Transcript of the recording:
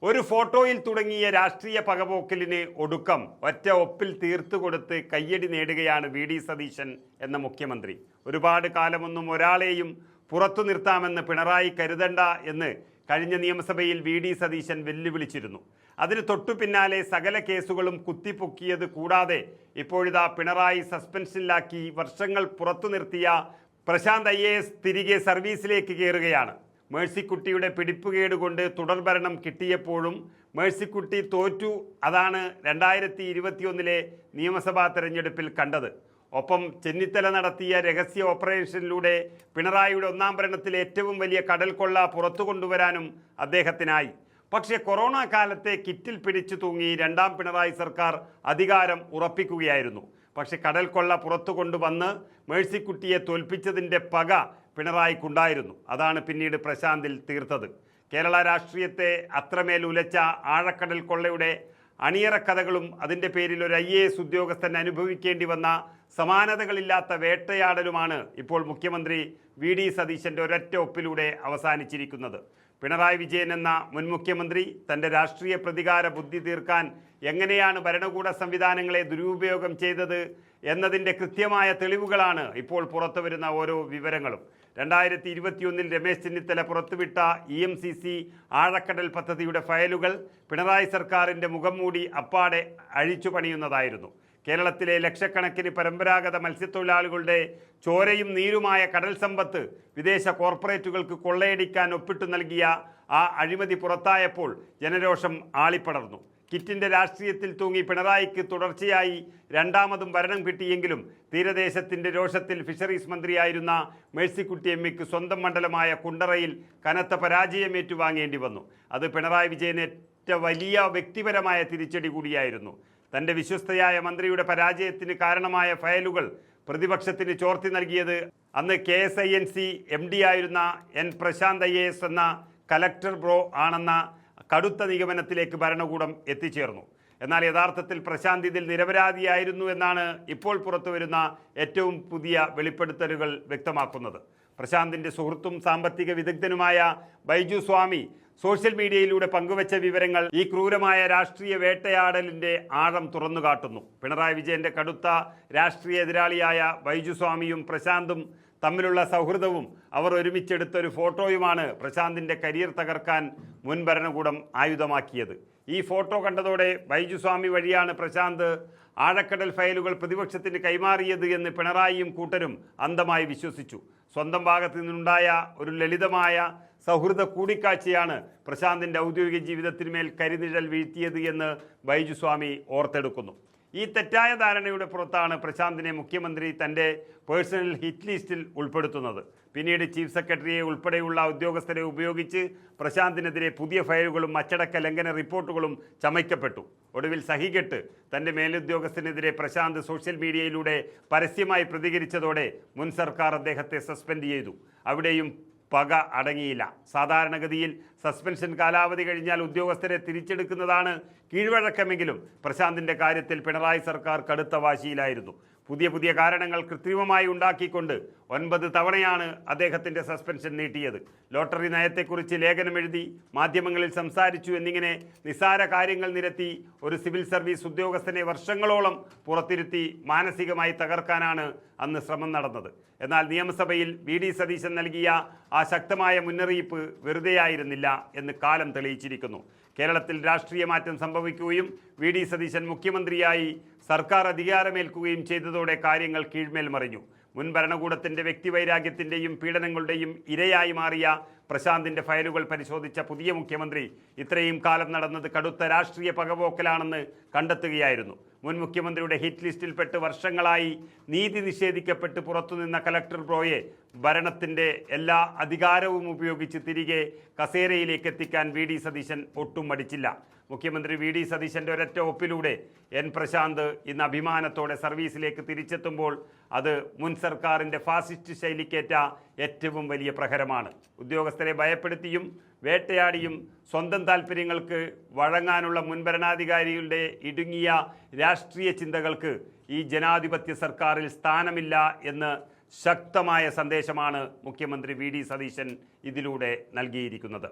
ഒരു ഫോട്ടോയിൽ തുടങ്ങിയ രാഷ്ട്രീയ പകപോക്കലിന് ഒടുക്കം ഒറ്റ ഒപ്പിൽ തീർത്തുകൊടുത്ത് കയ്യടി നേടുകയാണ് വി.ഡി. സതീശൻ എന്ന മുഖ്യമന്ത്രി. ഒരുപാട് കാലമൊന്നും ഒരാളെയും പുറത്തു നിർത്താമെന്ന് പിണറായി കരുതണ്ട എന്ന് കഴിഞ്ഞ നിയമസഭയിൽ വി.ഡി. സതീശൻ വെല്ലുവിളിച്ചിരുന്നു. അതിന് തൊട്ടു പിന്നാലെ സകല കേസുകളും കുത്തിപ്പൊക്കിയത് കൂടാതെ ഇപ്പോഴിതാ പിണറായി സസ്പെൻഷനിലാക്കി വർഷങ്ങൾ പുറത്തു നിർത്തിയ പ്രശാന്ത് IAS തിരികെ സർവീസിലേക്ക് കയറുകയാണ്. മേഴ്സിക്കുട്ടിയുടെ പിടിപ്പുകേട് കൊണ്ട് തുടർഭരണം കിട്ടിയപ്പോഴും മേഴ്സിക്കുട്ടി തോറ്റു. അതാണ് 2021 നിയമസഭാ തെരഞ്ഞെടുപ്പിൽ കണ്ടത്. ഒപ്പം ചെന്നിത്തല നടത്തിയ രഹസ്യ ഓപ്പറേഷനിലൂടെ പിണറായിയുടെ ഒന്നാം ഭരണത്തിലെ ഏറ്റവും വലിയ കടൽ കൊള്ള പുറത്തു കൊണ്ടുവരാനും അദ്ദേഹത്തിനായി. പക്ഷേ കൊറോണ കാലത്തെ കിറ്റിൽ പിടിച്ചു തൂങ്ങി രണ്ടാം പിണറായി സർക്കാർ അധികാരം ഉറപ്പിക്കുകയായിരുന്നു. പക്ഷെ കടൽ കൊള്ള പുറത്തു കൊണ്ടുവന്ന് മേഴ്സിക്കുട്ടിയെ തോൽപ്പിച്ചതിൻ്റെ പക പിണറായിക്കുണ്ടായിരുന്നു. അതാണ് പിന്നീട് പ്രശാന്തിൽ തീർത്തത്. കേരള രാഷ്ട്രീയത്തെ അത്രമേൽ ഉലച്ച ആഴക്കടൽ കൊള്ളയുടെ അണിയറക്കഥകളും അതിൻ്റെ പേരിൽ ഒരു IAS ഉദ്യോഗസ്ഥൻ അനുഭവിക്കേണ്ടി വന്ന സമാനതകളില്ലാത്ത വേട്ടയാടലുമാണ് ഇപ്പോൾ മുഖ്യമന്ത്രി വി.ഡി. സതീശൻ്റെ ഒരൊറ്റ ഒപ്പിലൂടെ അവസാനിച്ചിരിക്കുന്നത്. പിണറായി വിജയൻ എന്ന മുൻ മുഖ്യമന്ത്രി തൻ്റെ രാഷ്ട്രീയ പ്രതികാര ബുദ്ധി തീർക്കാൻ എങ്ങനെയാണ് ഭരണകൂട സംവിധാനങ്ങളെ ദുരുപയോഗം ചെയ്തത് എന്നതിൻ്റെ കൃത്യമായ തെളിവുകളാണ് ഇപ്പോൾ പുറത്തു വരുന്ന ഓരോ വിവരങ്ങളും. 2021 രമേശ് ചെന്നിത്തല പുറത്തുവിട്ട EMCC ആഴക്കടൽ പദ്ധതിയുടെ ഫയലുകൾ പിണറായി സർക്കാരിൻ്റെ മുഖം മൂടി അപ്പാടെ അഴിച്ചു പണിയുന്നതായിരുന്നു. കേരളത്തിലെ ലക്ഷക്കണക്കിന് പരമ്പരാഗത മത്സ്യത്തൊഴിലാളികളുടെ ചോരയും നീരുമായ കടൽ സമ്പത്ത് വിദേശ കോർപ്പറേറ്റുകൾക്ക് കൊള്ളയടിക്കാൻ ഒപ്പിട്ടു നൽകിയ ആ അഴിമതി പുറത്തായപ്പോൾ ജനരോഷം ആളിപ്പടർന്നു. കിറ്റിൻ്റെ രാഷ്ട്രീയത്തിൽ തൂങ്ങി പിണറായിക്ക് തുടർച്ചയായി രണ്ടാമതും ഭരണം കിട്ടിയെങ്കിലും തീരദേശത്തിൻ്റെ രോഷത്തിൽ ഫിഷറീസ് മന്ത്രിയായിരുന്ന മേഴ്സിക്കുട്ടി എമ്മിക്ക് സ്വന്തം മണ്ഡലമായ കുണ്ടറയിൽ കനത്ത പരാജയം ഏറ്റുവാങ്ങേണ്ടി വന്നു. അത് പിണറായി വിജയനേറ്റ വലിയ വ്യക്തിപരമായ തിരിച്ചടി കൂടിയായിരുന്നു. തൻ്റെ വിശ്വസ്തയായ മന്ത്രിയുടെ പരാജയത്തിന് കാരണമായ ഫയലുകൾ പ്രതിപക്ഷത്തിന് ചോർത്തി നൽകിയത് അന്ന് KSINC MD ആയിരുന്ന പ്രശാന്ത് IAS എന്ന കലക്ടർ ബ്രോ ആണെന്ന കടുത്ത നിഗമനത്തിലേക്ക് ഭരണകൂടം എത്തിച്ചേർന്നു. എന്നാൽ യഥാർത്ഥത്തിൽ പ്രശാന്ത് ഇതിൽ നിരപരാധിയായിരുന്നു എന്നാണ് ഇപ്പോൾ പുറത്തു വരുന്ന ഏറ്റവും പുതിയ വെളിപ്പെടുത്തലുകൾ വ്യക്തമാക്കുന്നത്. പ്രശാന്തിൻ്റെ സുഹൃത്തും സാമ്പത്തിക വിദഗ്ധനുമായ ബൈജു സ്വാമി സോഷ്യൽ മീഡിയയിലൂടെ പങ്കുവച്ച വിവരങ്ങൾ ഈ ക്രൂരമായ രാഷ്ട്രീയ വേട്ടയാടലിൻ്റെ ആഴം തുറന്നു കാട്ടുന്നു. പിണറായി വിജയൻ്റെ കടുത്ത രാഷ്ട്രീയ എതിരാളിയായ ബൈജു സ്വാമിയും പ്രശാന്തും തമ്മിലുള്ള സൗഹൃദവും അവർ ഒരുമിച്ചെടുത്തൊരു ഫോട്ടോയുമാണ് പ്രശാന്തിൻ്റെ കരിയർ തകർക്കാൻ മുൻ ഭരണകൂടം ആയുധമാക്കിയത്. ഈ ഫോട്ടോ കണ്ടതോടെ ബൈജു സ്വാമി വഴിയാണ് പ്രശാന്ത് ആഴക്കടൽ ഫയലുകൾ പ്രതിപക്ഷത്തിന് കൈമാറിയത് എന്ന് പിണറായിയും കൂട്ടരും അന്ധമായി വിശ്വസിച്ചു. സ്വന്തം ഭാഗത്തു നിന്നുണ്ടായ ഒരു ലളിതമായ സൗഹൃദ കൂടിക്കാഴ്ചയാണ് പ്രശാന്തിൻ്റെ ഔദ്യോഗിക ജീവിതത്തിന്മേൽ കരിനിഴൽ വീഴ്ത്തിയത് എന്ന് ബൈജു സ്വാമി ഓർത്തെടുക്കുന്നു. ഈ തെറ്റായ ധാരണയുടെ പുറത്താണ് പ്രശാന്തിനെ മുഖ്യമന്ത്രി തൻ്റെ പേഴ്സണൽ ഹിറ്റ് ലിസ്റ്റിൽ ഉൾപ്പെടുത്തുന്നത്. പിന്നീട് ചീഫ് സെക്രട്ടറിയെ ഉൾപ്പെടെയുള്ള ഉദ്യോഗസ്ഥരെ ഉപയോഗിച്ച് പ്രശാന്തിനെതിരെ പുതിയ ഫയലുകളും അച്ചടക്ക ലംഘന റിപ്പോർട്ടുകളും ചമയ്ക്കപ്പെട്ടു. ഒടുവിൽ സഹികെട്ട് തൻ്റെ മേലുദ്യോഗസ്ഥനെതിരെ പ്രശാന്ത് സോഷ്യൽ മീഡിയയിലൂടെ പരസ്യമായി പ്രതികരിച്ചതോടെ മുൻ സർക്കാർ അദ്ദേഹത്തെ സസ്പെൻഡ് ചെയ്തു. അവിടെയും പക അടങ്ങിയില്ല. സാധാരണഗതിയിൽ സസ്പെൻഷൻ കാലാവധി കഴിഞ്ഞാൽ ഉദ്യോഗസ്ഥരെ തിരിച്ചെടുക്കുന്നതാണ് കീഴ്വഴക്കമെങ്കിലും പ്രശാന്തിൻ്റെ കാര്യത്തിൽ പിണറായി സർക്കാർ കടുത്ത വാശിയിലായിരുന്നു. പുതിയ കാരണങ്ങൾ കൃത്രിമമായി ഉണ്ടാക്കിക്കൊണ്ട് 9 തവണയാണ് അദ്ദേഹത്തിൻ്റെ സസ്പെൻഷൻ നീട്ടിയത്. ലോട്ടറി നയത്തെക്കുറിച്ച് ലേഖനമെഴുതി മാധ്യമങ്ങളിൽ സംസാരിച്ചു എന്നിങ്ങനെ നിസ്സാര കാര്യങ്ങൾ നിരത്തി ഒരു സിവിൽ സർവീസ് ഉദ്യോഗസ്ഥനെ വർഷങ്ങളോളം പുറത്തിരുത്തി മാനസികമായി തകർക്കാനാണ് അന്ന് ശ്രമം നടന്നത്. എന്നാൽ നിയമസഭയിൽ വി.ഡി. സതീശൻ നൽകിയ ആ ശക്തമായ മുന്നറിയിപ്പ് വെറുതെയായിരുന്നില്ല എന്ന് കാലം തെളിയിച്ചിരിക്കുന്നു. കേരളത്തിൽ രാഷ്ട്രീയ മാറ്റം സംഭവിക്കുകയും വി.ഡി. സതീശൻ മുഖ്യമന്ത്രിയായി സർക്കാർ അധികാരമേൽക്കുകയും ചെയ്തതോടെ കാര്യങ്ങൾ കീഴ്മേൽ മറിഞ്ഞു. മുൻ ഭരണകൂടത്തിൻ്റെ വ്യക്തിവൈരാഗ്യത്തിൻ്റെയും പീഡനങ്ങളുടെയും ഇരയായി മാറിയ പ്രശാന്തിൻ്റെ ഫയലുകൾ പരിശോധിച്ച പുതിയ മുഖ്യമന്ത്രി ഇത്രയും കാലം നടന്നത് കടുത്ത രാഷ്ട്രീയ പകപോക്കലാണെന്ന് കണ്ടെത്തുകയായിരുന്നു. മുൻ മുഖ്യമന്ത്രിയുടെ ഹിറ്റ് ലിസ്റ്റിൽപ്പെട്ട് വർഷങ്ങളായി നീതി നിഷേധിക്കപ്പെട്ട് പുറത്തുനിന്ന കലക്ടർ ബ്രോയെ ഭരണത്തിൻ്റെ എല്ലാ അധികാരവും ഉപയോഗിച്ച് തിരികെ കസേരയിലേക്ക് എത്തിക്കാൻ വി.ഡി. സതീശൻ ഒട്ടും മടിച്ചില്ല. മുഖ്യമന്ത്രി വി.ഡി. സതീശൻ്റെ ഒരൊറ്റ ഒപ്പിലൂടെ പ്രശാന്ത് ഇന്ന് അഭിമാനത്തോടെ സർവീസിലേക്ക് തിരിച്ചെത്തുമ്പോൾ അത് മുൻ സർക്കാരിൻ്റെ ഫാസിസ്റ്റ് ശൈലിക്കേറ്റ ഏറ്റവും വലിയ പ്രഹരമാണ്. ഉദ്യോഗസ്ഥരെ ഭയപ്പെടുത്തിയും വേട്ടയാടിയും സ്വന്തം താല്പര്യങ്ങൾക്ക് വഴങ്ങാനുള്ള മുൻ ഭരണാധികാരികളുടെ ഇടുങ്ങിയ രാഷ്ട്രീയ ചിന്തകൾക്ക് ഈ ജനാധിപത്യ സർക്കാരിൽ സ്ഥാനമില്ല എന്ന് ശക്തമായ സന്ദേശമാണ് മുഖ്യമന്ത്രി വി.ഡി. സതീശൻ ഇതിലൂടെ നൽകിയിരിക്കുന്നത്.